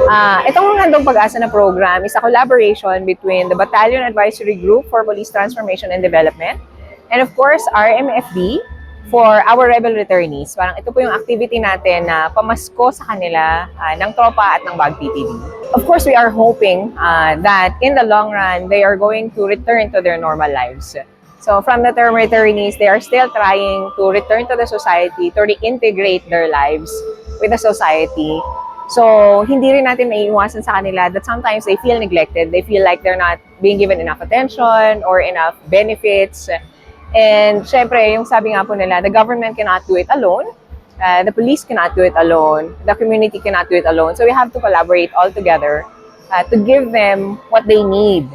Itong Handog Pag-asa na program is a collaboration between the Battalion Advisory Group for Police Transformation and Development and of course RMFD for our rebel returnees. Parang ito po yung activity natin na pamasko sa kanila ng tropa at ng BAG PPD. Of course, we are hoping that in the long run, they are going to return to their normal lives. So from the term returnees, they are still trying to return to the society, to reintegrate their lives with the society. So, hindi rin natin maiiwasan sa kanila that sometimes they feel neglected. They feel like they're not being given enough attention or enough benefits. And syempre, yung sabi nga po nila, the government cannot do it alone. The police cannot do it alone. The community cannot do it alone. So we have to collaborate all together to give them what they need.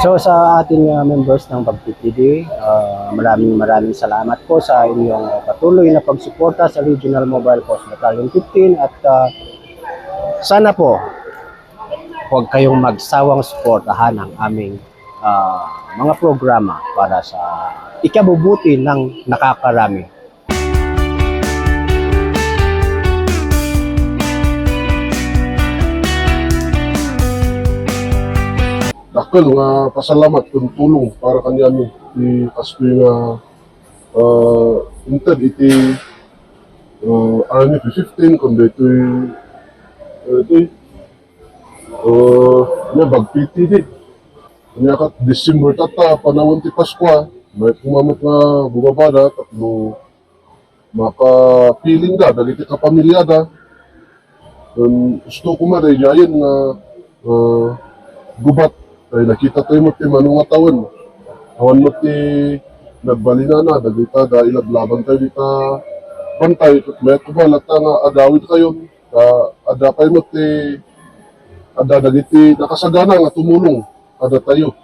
So sa ating members ng BAG PPD, maraming salamat po sa inyong patuloy na pagsuporta sa Regional Mobile Force Battalion 15 at sana po huwag kayong magsawang suportahan ang aming mga programa para sa ikabubuti ng nakakarami. Dakal nga pasalamat kung tulong para kanyami di kastoy nga inted iti RMF 15 kundi ito'y BAG PPD. Kanya kat December tata panahon ti Paskwa may kumamot nga bumabada tapno makapiling da dagiti kapamilya da. Gusto ko mariyayan nga gubat ay nakita tayo mo ti manunga taon. Awan mo ti nagbalina na, dagita da ilaglaban tayo dita bantay. May kubalata nga adawid kayo. Ada kayo mo ti ada dagiti nakasagana nga tumulong. Ada tayo.